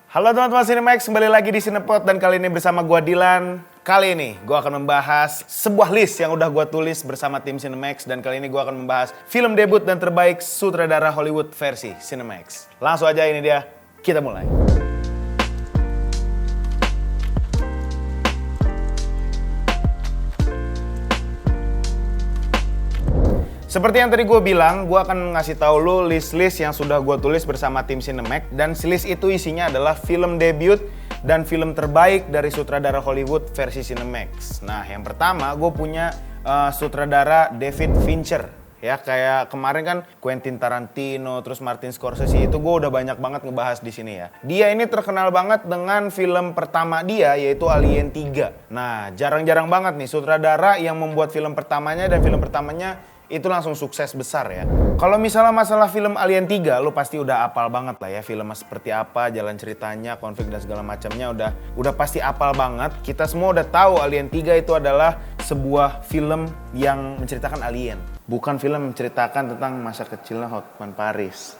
Halo teman-teman Cinemax, kembali lagi di Cinepot dan kali ini bersama gua Dilan. Kali ini gua akan membahas sebuah list yang udah gua tulis bersama tim Cinemax dan kali ini gua akan membahas film debut dan terbaik sutradara Hollywood versi Cinemax. Langsung aja ini dia, kita mulai. Seperti yang tadi gue bilang, gue akan ngasih tahu lu list-list yang sudah gue tulis bersama tim Cinemax dan list itu isinya adalah film debut dan film terbaik dari sutradara Hollywood versi Cinemax. Nah, yang pertama gue punya sutradara David Fincher. Ya, kayak kemarin kan Quentin Tarantino, terus Martin Scorsese, itu gue udah banyak banget ngebahas di sini ya. Dia ini terkenal banget dengan film pertama dia, yaitu Alien 3. Nah, jarang-jarang banget nih sutradara yang membuat film pertamanya dan film pertamanya itu langsung sukses besar ya. Kalau misalnya masalah film Alien 3, lu pasti udah apal banget lah ya filmnya seperti apa, jalan ceritanya, konflik dan segala macamnya udah pasti apal banget. Kita semua udah tahu Alien 3 itu adalah sebuah film yang menceritakan alien, bukan film menceritakan tentang masa kecilnya Hotman Paris.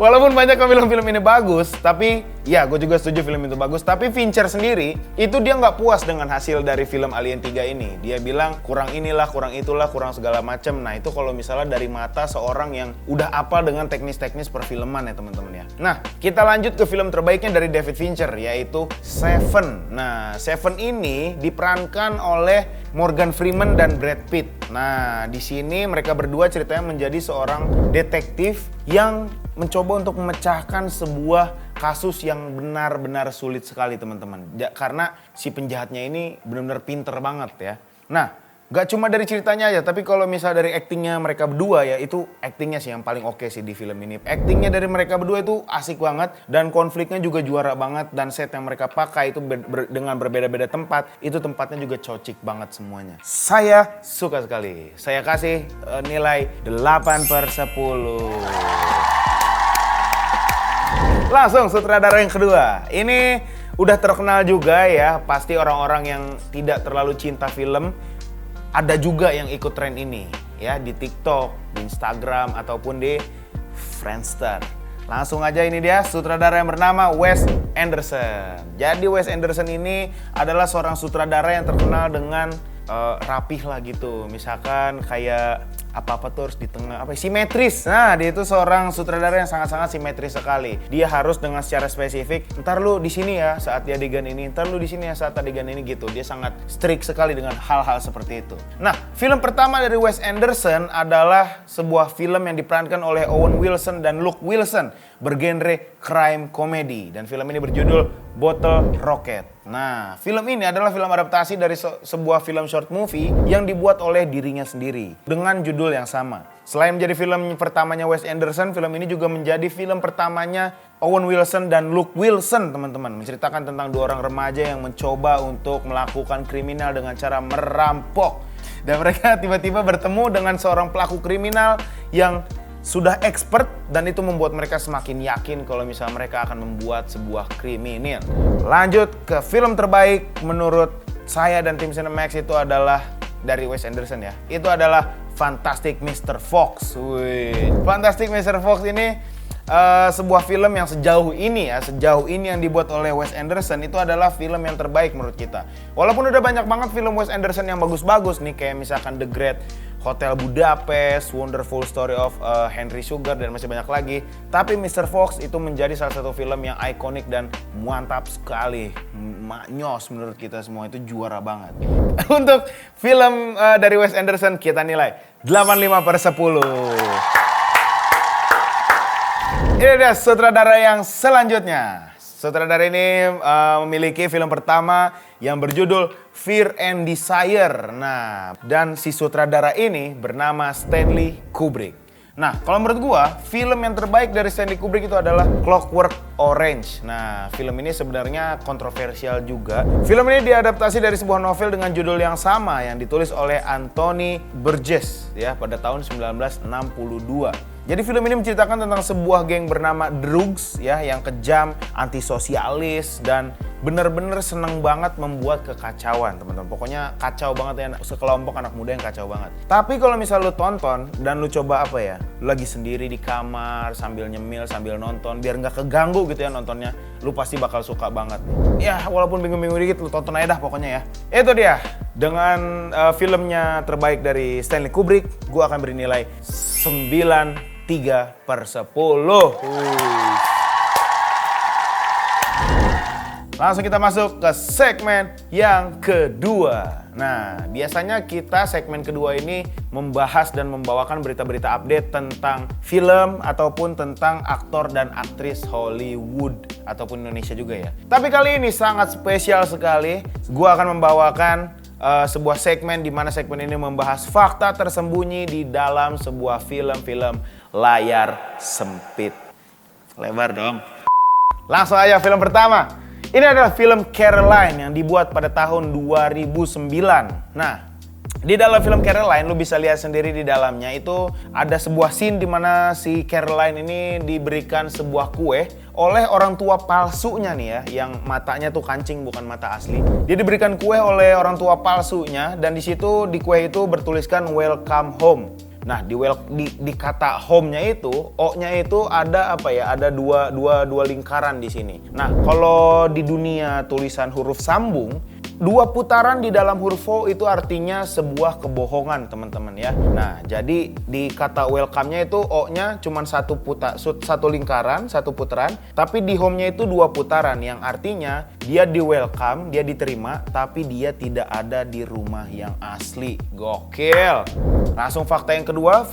Walaupun banyak film-film ini bagus, tapi ya gue juga setuju film itu bagus. Tapi Fincher sendiri, itu dia nggak puas dengan hasil dari film Alien 3 ini. Dia bilang kurang inilah, kurang itulah, kurang segala macem. Nah itu kalau misalnya dari mata seorang yang udah apal dengan teknis-teknis perfilman ya teman-teman ya. Nah kita lanjut ke film terbaiknya dari David Fincher, yaitu Seven. Nah Seven ini diperankan oleh Morgan Freeman dan Brad Pitt. Nah di sini mereka berdua ceritanya menjadi seorang detektif yang mencoba untuk memecahkan sebuah kasus yang benar-benar sulit sekali teman-teman. Karena si penjahatnya ini benar-benar pinter banget ya. Nah, gak cuma dari ceritanya aja, tapi kalau misalnya dari aktingnya mereka berdua ya, itu aktingnya sih yang paling oke sih di film ini. Aktingnya dari mereka berdua itu asik banget dan konfliknya juga juara banget dan set yang mereka pakai itu dengan berbeda-beda tempat, itu tempatnya juga cocik banget semuanya. Saya suka sekali. Saya kasih nilai 8/10. Langsung sutradara yang kedua. Ini udah terkenal juga ya, pasti orang-orang yang tidak terlalu cinta film ada juga yang ikut tren ini ya di TikTok, di Instagram ataupun di Friendster. Langsung aja ini dia sutradara yang bernama Wes Anderson. Jadi Wes Anderson ini adalah seorang sutradara yang terkenal dengan rapih lah gitu. Misalkan kayak apa-apa tuh harus di tengah, simetris. Nah, dia itu seorang sutradara yang sangat-sangat simetris sekali. Dia harus dengan secara spesifik, ntar lu di sini ya saat di adegan ini, ntar lu di sini ya saat adegan ini gitu. Dia sangat strict sekali dengan hal-hal seperti itu. Nah, film pertama dari Wes Anderson adalah sebuah film yang diperankan oleh Owen Wilson dan Luke Wilson, bergenre crime comedy, dan film ini berjudul Bottle Rocket. Nah, film ini adalah film adaptasi dari sebuah film short movie yang dibuat oleh dirinya sendiri dengan judul yang sama. Selain menjadi film pertamanya Wes Anderson, film ini juga menjadi film pertamanya Owen Wilson dan Luke Wilson, teman-teman. Menceritakan tentang dua orang remaja yang mencoba untuk melakukan kriminal dengan cara merampok. Dan mereka tiba-tiba bertemu dengan seorang pelaku kriminal yang sudah expert dan itu membuat mereka semakin yakin kalau misalnya mereka akan membuat sebuah kriminal. Lanjut ke film terbaik menurut saya dan tim Cinemax itu adalah dari Wes Anderson ya. Itu adalah Fantastic Mr. Fox. Wih. Fantastic Mr. Fox ini sebuah film yang sejauh ini yang dibuat oleh Wes Anderson itu adalah film yang terbaik menurut kita. Walaupun udah banyak banget film Wes Anderson yang bagus-bagus nih, kayak misalkan The Great Hotel Budapest, Wonderful Story of Henry Sugar dan masih banyak lagi. Tapi Mr. Fox itu menjadi salah satu film yang ikonik dan mantap sekali. Maknyos menurut kita semua, itu juara banget. Untuk film dari Wes Anderson kita nilai 8/10. Ini dia sutradara yang selanjutnya. Sutradara ini memiliki film pertama yang berjudul Fear and Desire. Nah, dan si sutradara ini bernama Stanley Kubrick. Nah, kalau menurut gua, film yang terbaik dari Stanley Kubrick itu adalah Clockwork Orange. Nah, film ini sebenarnya kontroversial juga. Film ini diadaptasi dari sebuah novel dengan judul yang sama yang ditulis oleh Anthony Burgess ya pada tahun 1962. Jadi film ini menceritakan tentang sebuah geng bernama Drugs ya yang kejam, antisosialis dan bener-bener seneng banget membuat kekacauan teman-teman. Pokoknya kacau banget ya, sekelompok anak muda yang kacau banget. Tapi kalau misal lu tonton dan lu coba apa ya, lu lagi sendiri di kamar sambil nyemil, sambil nonton, biar nggak keganggu gitu ya nontonnya, lu pasti bakal suka banget. Ya walaupun bingung-bingung dikit, lu tonton aja dah pokoknya ya. Itu dia, dengan filmnya terbaik dari Stanley Kubrick, gua akan beri nilai 9/3/10. Langsung kita masuk ke segmen yang kedua. Nah, biasanya kita segmen kedua ini membahas dan membawakan berita-berita update tentang film ataupun tentang aktor dan aktris Hollywood ataupun Indonesia juga ya. Tapi kali ini sangat spesial sekali. Gua akan membawakan sebuah segmen di mana segmen ini membahas fakta tersembunyi di dalam sebuah film-film layar sempit. Lebar dong. Langsung aja film pertama. Ini adalah film Caroline yang dibuat pada tahun 2009. Nah, di dalam film Caroline lu bisa lihat sendiri di dalamnya itu ada sebuah scene di mana si Caroline ini diberikan sebuah kue oleh orang tua palsunya nih ya, yang matanya tuh kancing bukan mata asli. Dia diberikan kue oleh orang tua palsunya dan di situ di kue itu bertuliskan welcome home. Nah, di kata home-nya itu, O-nya itu ada apa ya? Ada dua lingkaran di sini. Nah, kalau di dunia tulisan huruf sambung, 2 putaran di dalam huruf O itu artinya sebuah kebohongan, teman-teman ya. Nah, jadi di kata welcome-nya itu O-nya cuma satu lingkaran, 1 putaran, tapi di home-nya itu 2 putaran yang artinya dia di welcome, dia diterima, tapi dia tidak ada di rumah yang asli. Gokil. Langsung fakta yang kedua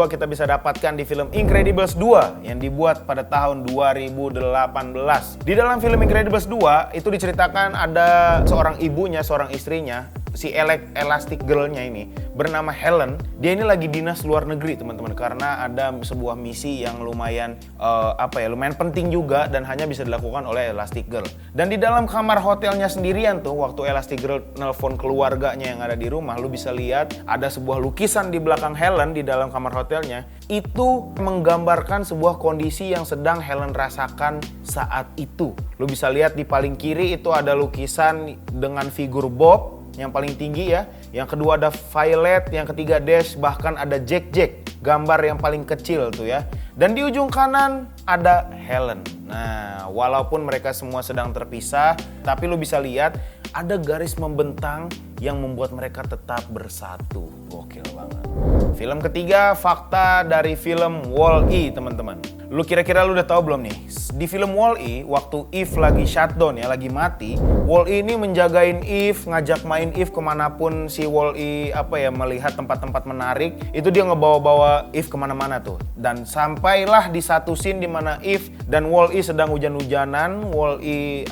kita bisa dapatkan di film Incredibles 2 yang dibuat pada tahun 2018. Di dalam film Incredibles 2 itu diceritakan ada seorang ibunya, seorang istrinya, si Elastic Girl-nya ini bernama Helen. Dia ini lagi dinas luar negeri teman-teman, karena ada sebuah misi yang lumayan lumayan penting juga dan hanya bisa dilakukan oleh Elastic Girl. Dan di dalam kamar hotelnya sendirian tuh, waktu Elastic Girl nelpon keluarganya yang ada di rumah, lu bisa lihat ada sebuah lukisan di belakang Helen di dalam kamar hotelnya. Itu menggambarkan sebuah kondisi yang sedang Helen rasakan saat itu. Lu bisa lihat di paling kiri itu ada lukisan dengan figur Bob yang paling tinggi ya, yang kedua ada Violet, yang ketiga Dash, bahkan ada Jack, gambar yang paling kecil tuh ya. Dan di ujung kanan ada Helen. Nah, walaupun mereka semua sedang terpisah, tapi lu bisa lihat ada garis membentang yang membuat mereka tetap bersatu. Gokil banget. Film ketiga, fakta dari film Wall-E, teman-teman. Lu kira-kira lu udah tahu belum nih? Di film Wall-E, waktu Eve lagi shutdown ya, lagi mati, Wall-E ini menjagain Eve, ngajak main Eve kemanapun si Wall-E melihat tempat-tempat menarik. Itu dia ngebawa-bawa Eve kemana-mana tuh. Dan sampailah di satu scene di mana Eve dan Wall-E sedang hujan-hujanan. Wall-E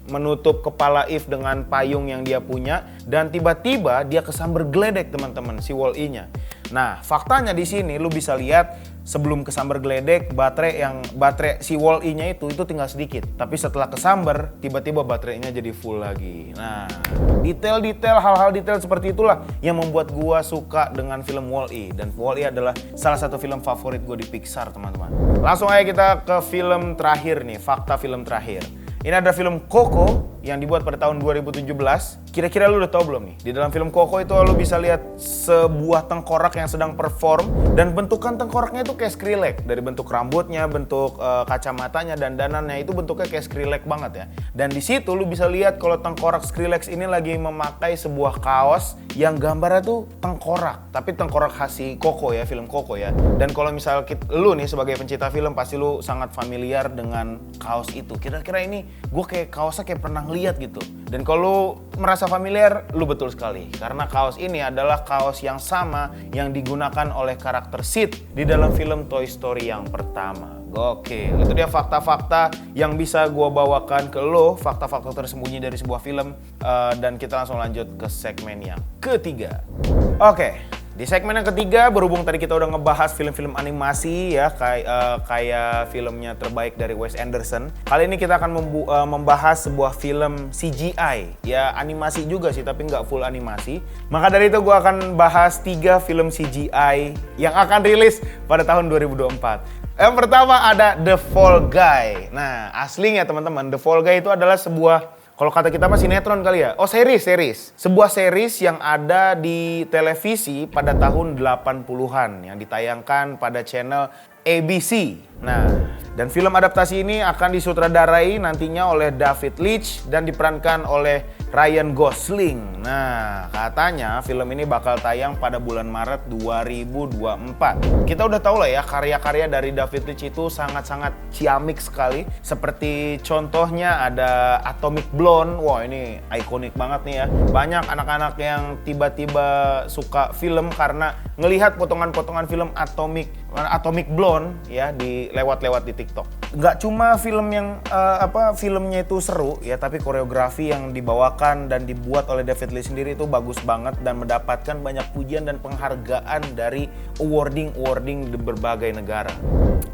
menutup kepala Eve dengan payung yang dia punya, dan tiba-tiba dia kesamber geledek teman-teman, si Wall-E-nya. Nah, faktanya di sini lu bisa lihat sebelum kesamber geledek, baterai si Wall-E-nya itu tinggal sedikit. Tapi setelah kesamber, tiba-tiba baterainya jadi full lagi. Nah, hal-hal detail seperti itulah yang membuat gua suka dengan film Wall-E. Dan Wall-E adalah salah satu film favorit gua di Pixar, teman-teman. Langsung aja kita ke film terakhir nih, fakta film terakhir. Ini ada film Coco yang dibuat pada tahun 2017. Kira-kira lu udah tahu belum nih? Di dalam film Coco itu lu bisa lihat sebuah tengkorak yang sedang perform, dan bentukan tengkoraknya itu kayak Skrillex. Dari bentuk rambutnya, bentuk kacamatanya, dan danannya itu bentuknya kayak Skrillex banget ya. Dan di situ lu bisa lihat kalau tengkorak Skrillex ini lagi memakai sebuah kaos yang gambarnya tuh tengkorak, tapi tengkorak khas si Coco ya, film Coco ya. Dan kalau misal lu nih sebagai pencinta film pasti lu sangat familiar dengan kaos itu. Kira-kira ini gue kayak kaosnya kayak pernah lihat gitu. Dan kalau merasa familiar, lu betul sekali. Karena kaos ini adalah kaos yang sama yang digunakan oleh karakter Sid di dalam film Toy Story yang pertama. Gokil. Itu dia fakta-fakta yang bisa gua bawakan ke lo, fakta-fakta tersembunyi dari sebuah film. Dan kita langsung lanjut ke segmen yang ketiga. Oke. Di segmen yang ketiga, berhubung tadi kita udah ngebahas film-film animasi ya, kayak filmnya terbaik dari Wes Anderson. Kali ini kita akan membahas sebuah film CGI, ya animasi juga sih, tapi nggak full animasi. Maka dari itu gue akan bahas 3 film CGI yang akan rilis pada tahun 2024. Yang pertama ada The Fall Guy. Nah, aslinya teman-teman, The Fall Guy itu adalah sebuah, kalau kata kita mah sinetron kali ya. Oh, series. Sebuah series yang ada di televisi pada tahun 80-an yang ditayangkan pada channel ABC. Nah, dan film adaptasi ini akan disutradarai nantinya oleh David Leitch dan diperankan oleh Ryan Gosling. Nah, katanya film ini bakal tayang pada bulan Maret 2024. Kita udah tahu lah ya, karya-karya dari David Leitch itu sangat-sangat ciamik sekali. Seperti contohnya ada Atomic Blonde. Wah, ini ikonik banget nih ya. Banyak anak-anak yang tiba-tiba suka film karena ngelihat potongan-potongan film Atomic Blonde ya di lewat-lewat di TikTok. Nggak cuma film yang filmnya itu seru ya, tapi koreografi yang dibawakan dan dibuat oleh David Leitch sendiri itu bagus banget dan mendapatkan banyak pujian dan penghargaan dari awarding di berbagai negara.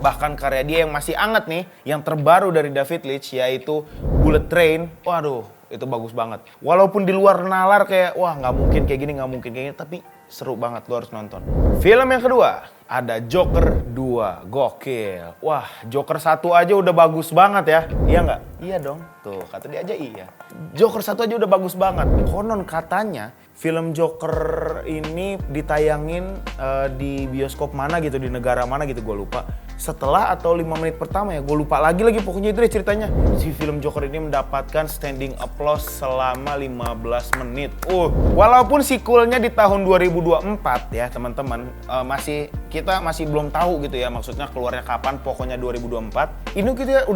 Bahkan karya dia yang masih anget nih, yang terbaru dari David Leitch yaitu Bullet Train. Waduh, itu bagus banget. Walaupun di luar nalar kayak wah nggak mungkin kayak gini, tapi seru banget, lo harus nonton. Film yang kedua ada Joker 2, gokil. Wah, Joker 1 aja udah bagus banget ya. Iya nggak? Iya dong. Tuh, kata dia aja iya. Joker 1 aja udah bagus banget. Konon katanya film Joker ini ditayangin di bioskop mana gitu, di negara mana gitu, gue lupa. Setelah atau 5 menit pertama ya, gue lupa lagi pokoknya itu deh ceritanya. Si film Joker ini mendapatkan standing applause selama 15 menit. Walaupun sequelnya di tahun 2024 ya teman-teman, kita masih belum tahu gitu ya, maksudnya keluarnya kapan, pokoknya 2024. Ini kita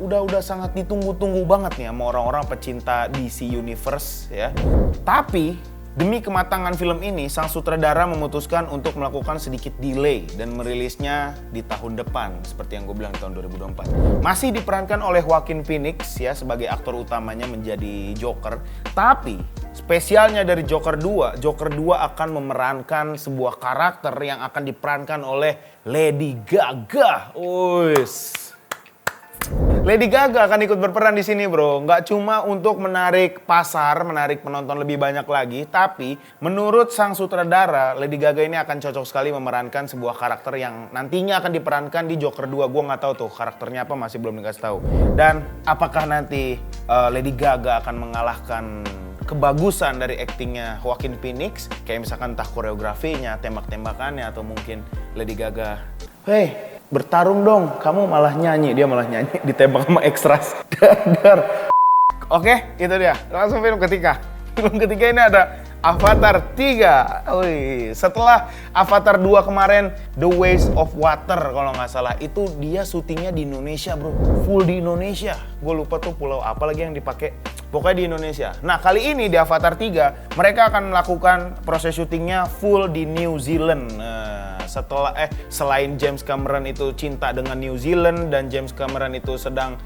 udah sangat ditunggu-tunggu banget nih sama orang-orang pecinta DC Universe ya. Tapi demi kematangan film ini, sang sutradara memutuskan untuk melakukan sedikit delay dan merilisnya di tahun depan, seperti yang gue bilang di tahun 2024. Masih diperankan oleh Joaquin Phoenix ya sebagai aktor utamanya menjadi Joker, tapi spesialnya dari Joker 2 akan memerankan sebuah karakter yang akan diperankan oleh Lady Gaga. Lady Gaga akan ikut berperan di sini, bro. Nggak cuma untuk menarik penonton lebih banyak lagi, tapi menurut sang sutradara, Lady Gaga ini akan cocok sekali memerankan sebuah karakter yang nantinya akan diperankan di Joker 2. Gue nggak tahu tuh karakternya apa, masih belum dikasih tahu. Dan apakah nanti Lady Gaga akan mengalahkan kebagusan dari aktingnya Joaquin Phoenix, kayak misalkan entah koreografinya, tembak-tembakannya, atau mungkin Lady Gaga, "Hey, bertarung dong, kamu malah nyanyi." Dia malah nyanyi, ditembak sama ekstras. Dadar. Oke, itu dia. Langsung film ketiga. Film ketiga ini ada Avatar 3. Setelah Avatar 2 kemarin, The Ways of Water kalau nggak salah, itu dia syutingnya di Indonesia, bro. Full di Indonesia. Gue lupa tuh pulau apa lagi yang dipakai. Pokoknya di Indonesia. Nah, kali ini di Avatar 3, mereka akan melakukan proses syutingnya full di New Zealand. Selain James Cameron itu cinta dengan New Zealand dan James Cameron itu sedang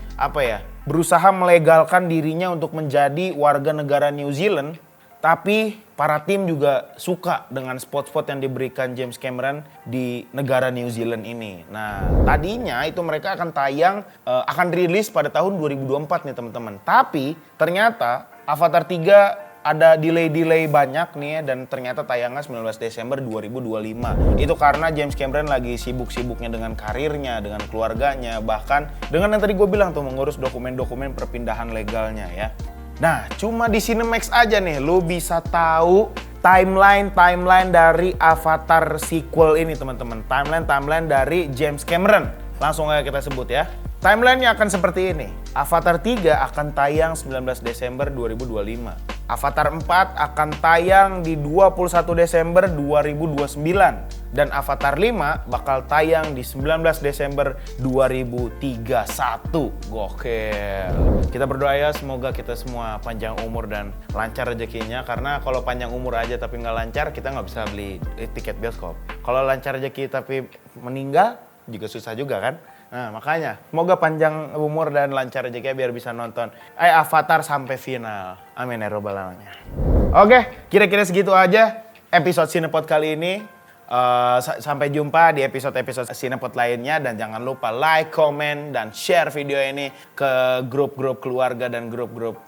berusaha melegalkan dirinya untuk menjadi warga negara New Zealand, tapi para tim juga suka dengan spot-spot yang diberikan James Cameron di negara New Zealand ini. Nah, tadinya itu mereka akan rilis pada tahun 2024 nih teman-teman. Tapi ternyata Avatar 3 ada delay banyak nih ya, dan ternyata tayangnya 19 Desember 2025. Itu karena James Cameron lagi sibuk-sibuknya dengan karirnya, dengan keluarganya, bahkan dengan yang tadi gue bilang tuh, mengurus dokumen-dokumen perpindahan legalnya ya. Nah, cuma di Cinemax aja nih lu bisa tahu timeline dari Avatar sequel ini teman-teman. Timeline dari James Cameron. Langsung aja kita sebut ya. Timeline-nya akan seperti ini. Avatar 3 akan tayang 19 Desember 2025. Avatar 4 akan tayang di 21 Desember 2029. Dan Avatar 5 bakal tayang di 19 Desember 2031. Gokil. Kita berdoa ya semoga kita semua panjang umur dan lancar rezekinya. Karena kalau panjang umur aja tapi nggak lancar, kita nggak bisa beli tiket bioskop. Kalau lancar rezeki tapi meninggal, juga susah juga kan. Nah makanya semoga panjang umur dan lancar rezeki biar bisa nonton Avatar sampai final. Amin ya robbal alamin. Oke, kira-kira segitu aja episode Cinepod kali ini. Sampai jumpa di episode-episode Cinepod lainnya. Dan jangan lupa like, comment, dan share video ini ke grup-grup keluarga dan grup-grup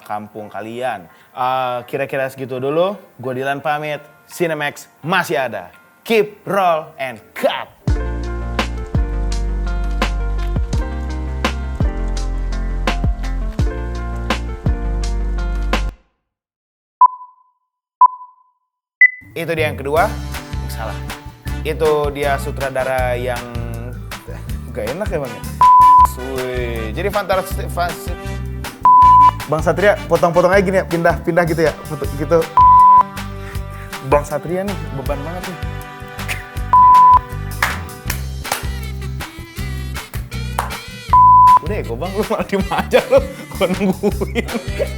kampung kalian. Kira-kira segitu dulu. Gue Dilan pamit. Cinemax masih ada. Keep, roll, and cut! Itu dia yang kedua. Salah. Itu dia sutradara yang gak enak ya Bang ya? Jadi fantasi. Bang Satria potong-potong aja gini ya, pindah gitu ya. Gitu. Bang Satria nih beban banget nih. Udah ya gue Bang, lu malah diem aja lu. Gue nungguin.